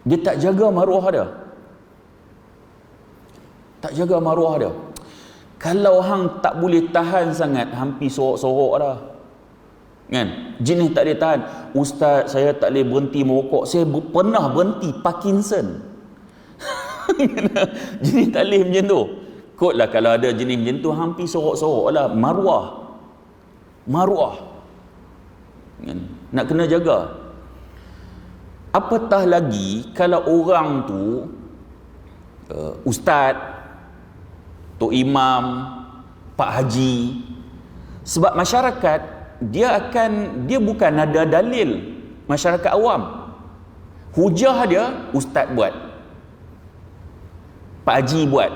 Speaker 1: Dia tak jaga maruah dia. Kalau hang tak boleh tahan sangat, hampir sorok-sorok dah. Kan? Jenis tak boleh tahan. Ustaz, saya tak boleh berhenti merokok. Saya pernah berhenti Parkinson. Jenis tak boleh macam tu. Kot lah kalau ada jenis macam tu, hampir sorok-sorok lah. Maruah. Kan? Nak kena jaga. Apatah lagi kalau orang tu ustaz, tok imam, pak haji. Sebab masyarakat dia bukan ada dalil masyarakat awam. Hujah dia ustaz buat, pak haji buat,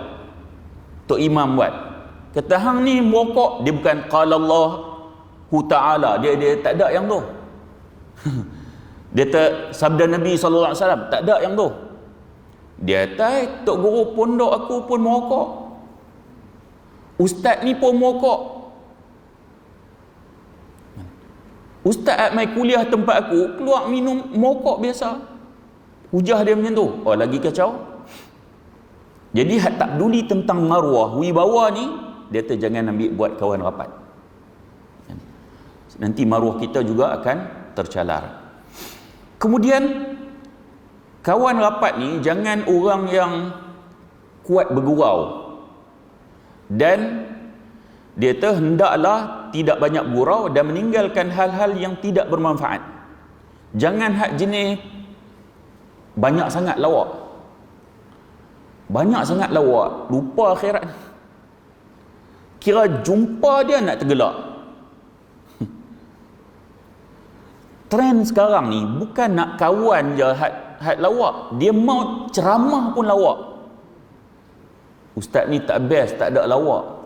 Speaker 1: tok imam buat. Kata hang ni merokok, dia bukan qala Allahu ta'ala, dia tak ada yang tu. Dia tak sabda Nabi sallallahu alaihi wasallam, tak ada yang tu. Dia kata tok guru pondok aku pun merokok, ustaz ni pun merokok, ustaz mai kuliah tempat aku keluar minum merokok biasa. Hujah dia macam tu. Oh, lagi kacau. Jadi hak tak peduli tentang maruah wibawa ni, dia kata jangan ambil buat kawan rapat. nanti maruah kita juga akan tercalar. Kemudian kawan rapat ni jangan orang yang kuat bergurau, dan dia tu hendaklah tidak banyak gurau dan meninggalkan hal-hal yang tidak bermanfaat. Jangan hak jenis banyak sangat lawak. Banyak sangat lawak, lupa akhirat. Kira jumpa dia nak tergelak. Trend sekarang ni bukan nak kawan je hak lawak, dia mau ceramah pun lawak. Ustaz ni tak best, tak ada lawak.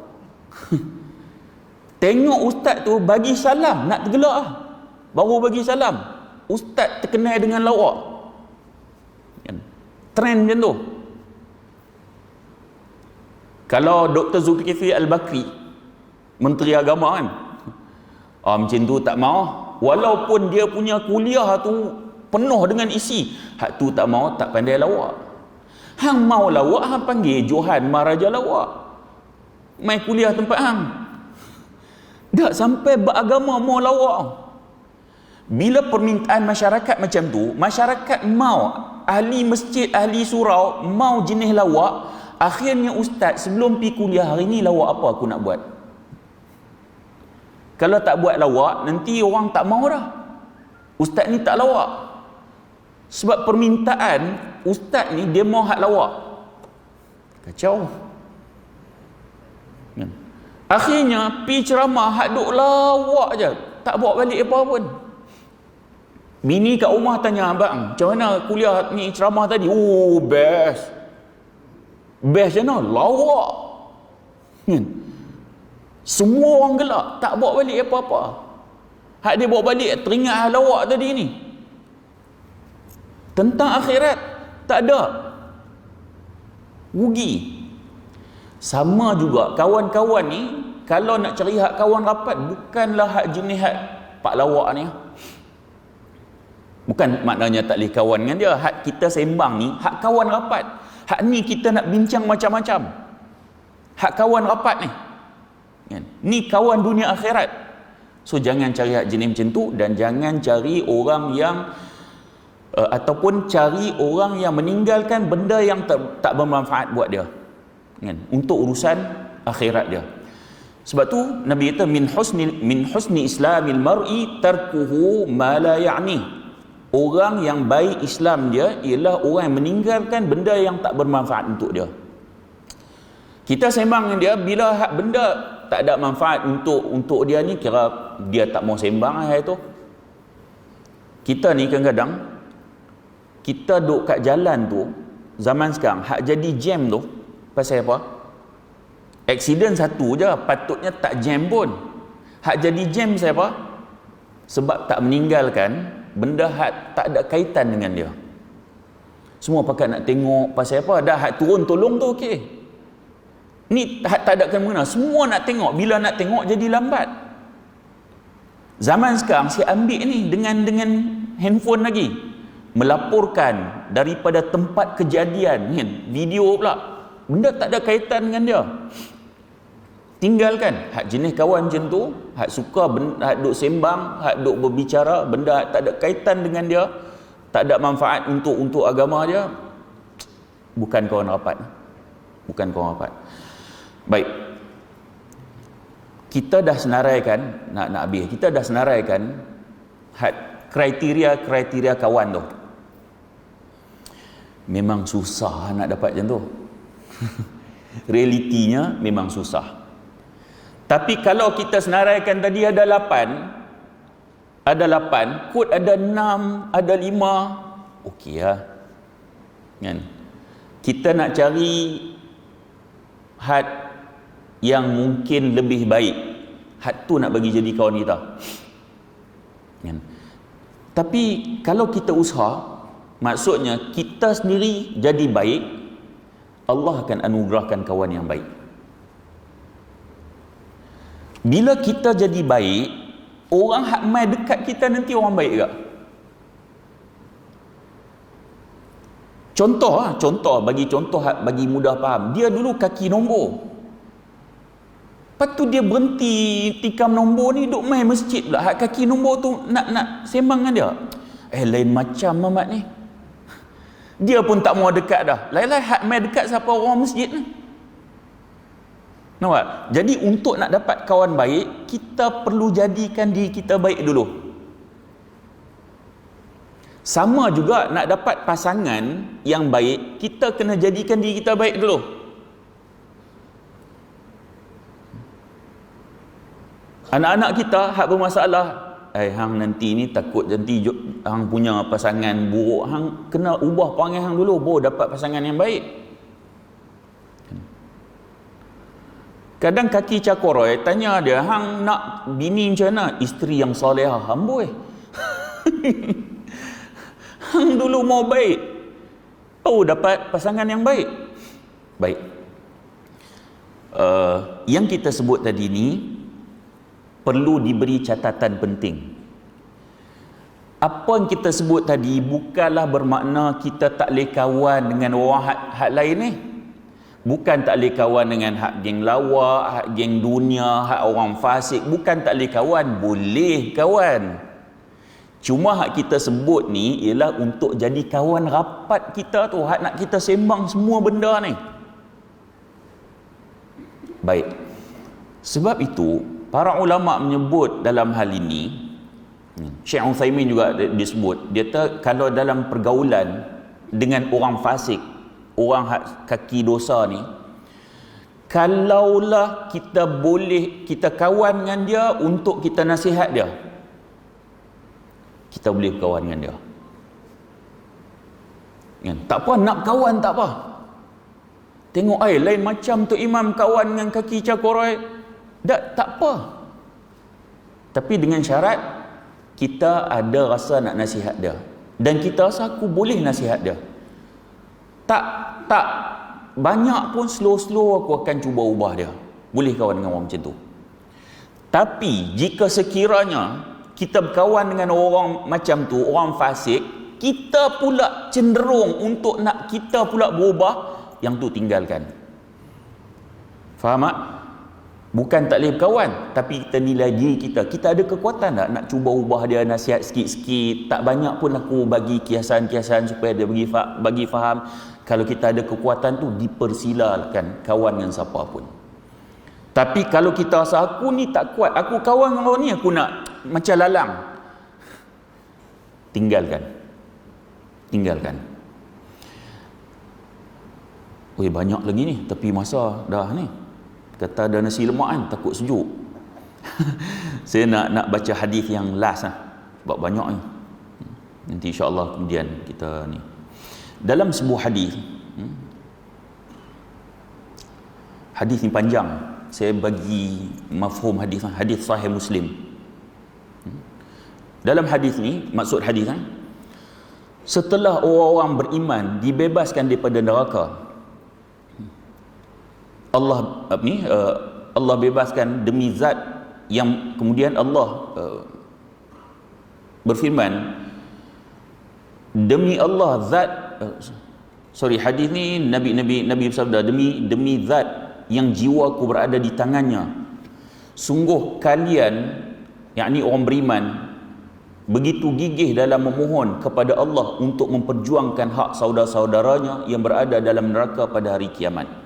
Speaker 1: Tengok ustaz tu bagi salam nak tergelak lah. Baru bagi salam, ustaz terkenal dengan lawak. Trend macam tu. Kalau Dr. Zulkifli Al-Bakri, Menteri Agama kan, macam tu tak mau. Walaupun dia punya kuliah tu penuh dengan isi, hak tu tak mau, tak pandai lawak. Hang mau lawak, hang panggil Johan Maharaja lawak, mai kuliah tempat hang. Tak sampai beragama mau lawak. Bila permintaan masyarakat macam tu, masyarakat mau, ahli masjid, ahli surau mau jenis lawak. Akhirnya ustaz sebelum pergi kuliah, hari ni lawak apa aku nak buat? Kalau tak buat lawak, nanti orang tak mau dah. Ustaz ni tak lawak. Sebab permintaan ustaz ni dia mau hak lawak. Kacau. Akhirnya pergi ceramah hak duk lawak je, tak bawa balik apa pun. Bini kat rumah tanya, abang macam mana kuliah ni ceramah tadi? Oh best. Best je no, lawak. Semua orang gelak, tak bawa balik apa-apa. Hak dia bawa balik teringat lawak tadi ni. Tentang akhirat tak ada. Rugi. Sama juga kawan-kawan ni, kalau nak cari hak kawan rapat, bukanlah hak jenis hak pak lawak ni. Bukan maknanya tak boleh kawan dengan dia. Hak kita sembang ni hak kawan rapat. Hak ni kita nak bincang macam-macam. Hak kawan rapat ni. Ni kawan dunia akhirat. So jangan cari hak jenis macam tu, dan jangan cari orang yang ataupun cari orang yang meninggalkan benda yang tak bermanfaat buat dia, untuk urusan akhirat dia. Sebab tu Nabi kata min husni islamil mar'i tarkuhu ma la ya'ni. Orang yang baik Islam dia ialah orang yang meninggalkan benda yang tak bermanfaat untuk dia. Kita sembang dengan dia, bila hak benda tak ada manfaat untuk dia ni, kira dia tak mau sembang hari tu. Kita ni kadang-kadang kita duduk kat jalan tu, zaman sekarang hak jadi jam tu pasal apa? Aksiden satu je, patutnya tak jam pun. Hak jadi jam pasal apa? Sebab tak meninggalkan benda hak tak ada kaitan dengan dia. Semua pakat nak tengok pasal apa? Dah hak turun tolong tu okey. Ni hak tak ada kena-mengena. Semua nak tengok, bila nak tengok jadi lambat. Zaman sekarang saya ambil ni dengan handphone lagi, melaporkan daripada tempat kejadian kan, video pula, benda tak ada kaitan dengan dia. Tinggalkan. Hak jenis kawan macam tu, hak suka hak duk sembang, hak duk berbicara benda hak tak ada kaitan dengan dia, tak ada manfaat untuk agama dia, bukan kawan rapat. Bukan kawan rapat. Baik. Kita dah senaraikan, nak habis. Kita dah senaraikan hak kriteria kawan tu. Memang susah nak dapat macam tu. Realitinya memang susah. Tapi kalau kita senaraikan tadi ada 8, kot ada 6, ada 5, okey lah. Kan? Kita nak cari had yang mungkin lebih baik. Had tu nak bagi jadi kawan kita. Kan? Tapi kalau kita usaha, maksudnya kita sendiri jadi baik, Allah akan anugerahkan kawan yang baik. Bila kita jadi baik, orang hak mai dekat kita nanti orang baik juga. Contoh bagi mudah faham. Dia dulu kaki nombor. Lepas tu dia berhenti tikam nombor ni, duk main masjid pula. Hak kaki nombor tu nak sembang dengan dia. Lain macam Mamat ni. Dia pun tak mau dekat dah. Lain-lain hak main dekat siapa orang masjid ni. Nampak? Jadi untuk nak dapat kawan baik, kita perlu jadikan diri kita baik dulu. Sama juga nak dapat pasangan yang baik, kita kena jadikan diri kita baik dulu. Anak-anak kita hak bermasalah, hang nanti ni takut nanti hang punya pasangan buruk, hang kena ubah perangai hang dulu baru dapat pasangan yang baik. Kadang kaki cakoroi tanya dia, hang nak bini macam mana? Isteri yang solehah. Amboi. Hang dulu mau baik, baru dapat pasangan yang baik. Baik. Yang kita sebut tadi ni perlu diberi catatan penting. Apa yang kita sebut tadi bukanlah bermakna kita tak boleh kawan dengan orang hak lain ni. Bukan tak boleh kawan dengan hak geng lawak, hak geng dunia, hak orang fasik. Bukan tak boleh kawan, boleh kawan. Cuma hak kita sebut ni ialah untuk jadi kawan rapat kita tu, hak nak kita sembang semua benda ni. Baik. Sebab itu para ulama menyebut dalam hal ini, Syekh Uthaymin juga disebut, dia kata kalau dalam pergaulan dengan orang fasik, orang kaki dosa ni, kalaulah kita boleh, kita kawan dengan dia untuk kita nasihat dia, kita boleh berkawan dengan dia. Tak apa, nak kawan tak apa. Tengok lain macam tu imam kawan dengan kaki cakoroi, tak apa. Tapi dengan syarat kita ada rasa nak nasihat dia, dan kita rasa aku boleh nasihat dia. Tak banyak pun, slow-slow aku akan cuba ubah dia. Boleh kawan dengan orang macam tu. Tapi jika sekiranya kita berkawan dengan orang macam tu, orang fasik, kita pula cenderung untuk nak kita pula berubah, yang tu tinggalkan. Faham tak? Bukan tak boleh berkawan, tapi kita nilai diri kita. Kita ada kekuatan tak nak cuba ubah dia, nasihat sikit-sikit. Tak banyak pun aku bagi kiasan-kiasan supaya dia bagi faham. Kalau kita ada kekuatan tu, dipersilakan kawan dengan siapa pun. Tapi kalau kita rasa aku ni tak kuat, aku kawan dengan orang ni, aku nak macam lalang, tinggalkan. Banyak lagi ni, tapi masa dah ni. Kata ada nasi lemak kan, takut sejuk. Saya nak baca hadis yang last lah, sebab banyak ni. Nanti insya-Allah kemudian kita ni. Dalam sebuah hadis ni panjang, saya bagi mafhum hadis sahih Muslim. Dalam hadis ni, maksud hadis kan, setelah orang-orang beriman dibebaskan daripada neraka, Allah bebaskan demi zat yang kemudian Allah berfirman, demi Allah zat, hadis ni Nabi bersabda, demi zat yang jiwaku berada di tangannya, sungguh kalian, yakni orang beriman, begitu gigih dalam memohon kepada Allah untuk memperjuangkan hak saudara-saudaranya yang berada dalam neraka pada hari kiamat.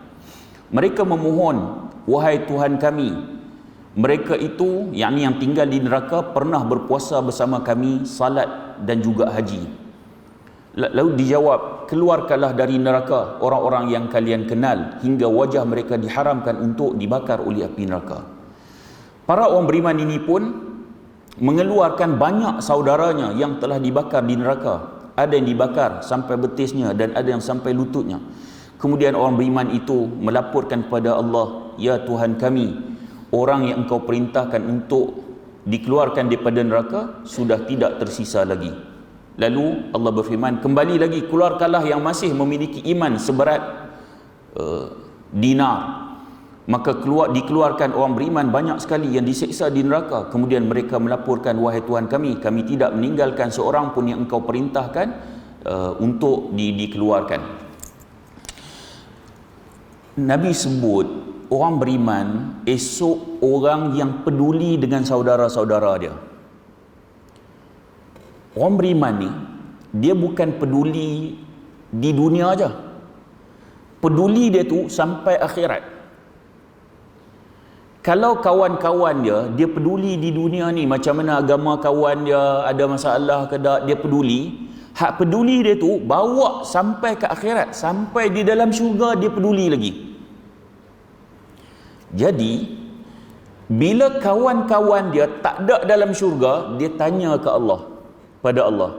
Speaker 1: Mereka memohon, wahai Tuhan kami, mereka itu, yakni yang tinggal di neraka, pernah berpuasa bersama kami, salat dan juga haji. Lalu dijawab, keluarkanlah dari neraka orang-orang yang kalian kenal hingga wajah mereka diharamkan untuk dibakar oleh api neraka. Para orang beriman ini pun mengeluarkan banyak saudaranya yang telah dibakar di neraka. Ada yang dibakar sampai betisnya dan ada yang sampai lututnya. Kemudian orang beriman itu melaporkan kepada Allah, ya Tuhan kami, orang yang engkau perintahkan untuk dikeluarkan daripada neraka sudah tidak tersisa lagi. Lalu Allah berfirman, kembali lagi, keluarkanlah yang masih memiliki iman seberat dinar. Maka dikeluarkan orang beriman banyak sekali yang diseksa di neraka. Kemudian mereka melaporkan, wahai Tuhan kami tidak meninggalkan seorang pun yang engkau perintahkan untuk dikeluarkan. Nabi sebut orang beriman esok orang yang peduli dengan saudara-saudara dia. Orang beriman ni, dia bukan peduli di dunia aja. Peduli dia tu sampai akhirat. Kalau kawan-kawan dia peduli di dunia ni, macam mana agama kawan dia, ada masalah ke tak, dia peduli. Hak peduli dia tu bawa sampai ke akhirat, sampai di dalam syurga dia peduli lagi. Jadi bila kawan-kawan dia tak ada dalam syurga, dia tanya ke Allah, pada Allah,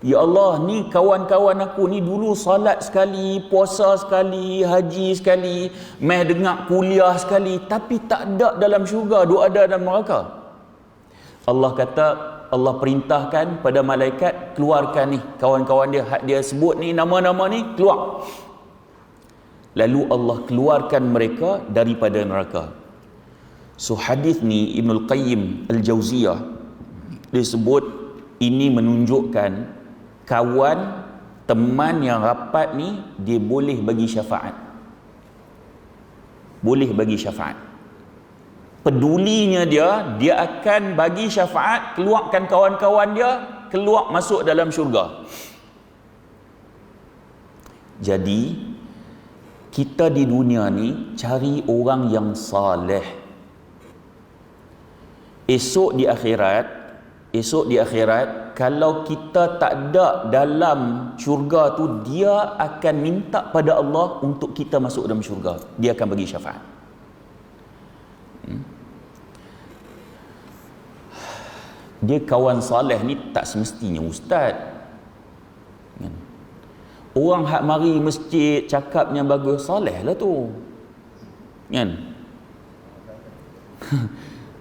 Speaker 1: ya Allah, ni kawan-kawan aku ni dulu salat sekali, puasa sekali, haji sekali, meh dengar kuliah sekali, tapi tak ada dalam syurga, duk ada dalam neraka. Allah kata, Allah perintahkan pada malaikat, keluarkan ni kawan-kawan dia, hak dia sebut ni, nama-nama ni, keluar. Lalu Allah keluarkan mereka daripada neraka. So hadis ni Ibnul Qayyim Al-Jauziyah dia sebut ini menunjukkan kawan, teman yang rapat ni dia boleh bagi syafaat. Boleh bagi syafaat. Pedulinya dia akan bagi syafaat, keluarkan kawan-kawan dia, keluar masuk dalam syurga. Jadi kita di dunia ni cari orang yang saleh. Esok di akhirat kalau kita tak ada dalam syurga tu, dia akan minta pada Allah untuk kita masuk dalam syurga. Dia akan bagi syafaat. Dia kawan saleh ni tak semestinya ustaz. Orang hak mari masjid cakapnya bagus, saleh lah tu. Kan?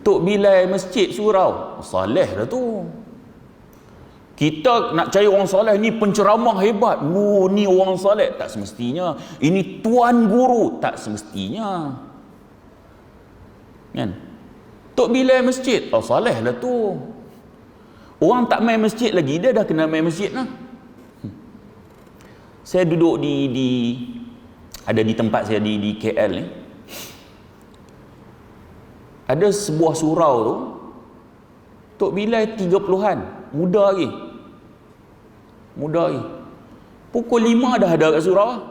Speaker 1: Tok Bilal masjid surau, saleh lah tu. Kita nak cari orang saleh ni penceramah hebat. Oh, ni orang saleh, tak semestinya. Ini tuan guru, tak semestinya. Kan? Tok Bilal masjid, oh saleh lah tu. Orang tak main masjid lagi, dia dah kena main masjid lah. Saya duduk ada di tempat saya di KL ni. Ada sebuah surau tu, Tok Bilal 30-an, muda lagi. Pukul 5 dah ada kat surau.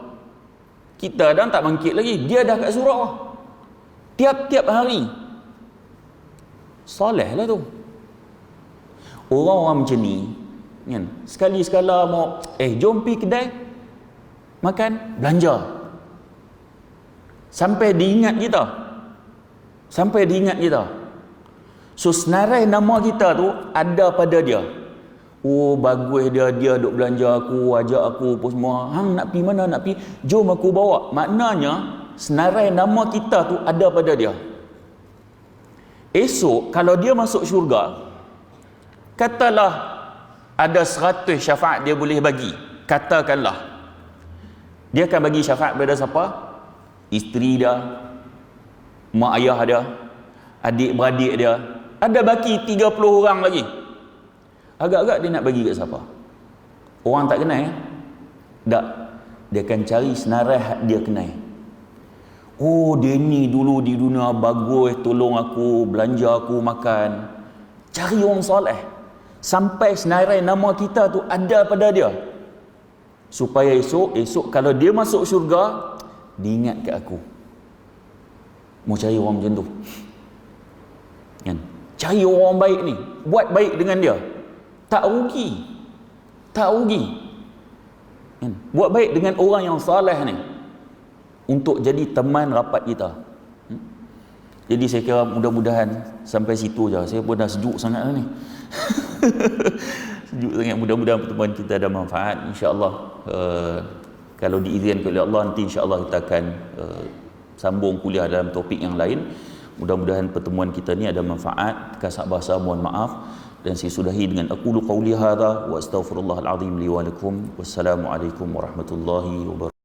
Speaker 1: Kita dah tak bangkit lagi, dia dah kat surau. Tiap-tiap hari. Soleh lah tu. Orang-orang macam ni, kan? Sekali-sekala mau, jom pergi kedai makan, belanja. Sampai diingat kita. So senarai nama kita tu ada pada dia. Oh bagus dia duk belanja aku, ajak aku apa semua. Hang nak pergi mana, nak pergi, jom aku bawa. Maknanya senarai nama kita tu ada pada dia. Esok kalau dia masuk syurga, katalah ada 100 syafaat dia boleh bagi, katakanlah, dia akan bagi syafaat pada siapa? Isteri dia, mak ayah dia, adik-beradik dia. Ada baki 30 orang lagi. Agak-agak dia nak bagi kat siapa? Orang tak kenal ya? Tak. Dia akan cari senarai dia kenal. Oh, dia ni dulu di dunia bagus, tolong aku, belanja aku makan. Cari orang soleh. Sampai senarai nama kita tu ada pada dia. Supaya esok kalau dia masuk syurga, diingat kat aku. Mau cari orang macam tu. Kan? Cari orang baik ni, buat baik dengan dia. Tak rugi. Kan? Buat baik dengan orang yang saleh ni untuk jadi teman rapat kita. Jadi saya kira mudah-mudahan sampai situ je. Saya pun dah sejuk sangat ni. Sejuk sangat. Mudah-mudahan pertemuan kita ada manfaat. InsyaAllah kalau diizinkan oleh Allah, nanti insyaAllah kita akan sambung kuliah dalam topik yang lain. Mudah-mudahan pertemuan kita ni ada manfaat. Kasar bahasa mohon maaf. Dan saya sudahi dengan aqulu qawli hadha wa astaghfirullahal azim li wa lakum. Wassalamualaikum warahmatullahi wabarakatuh.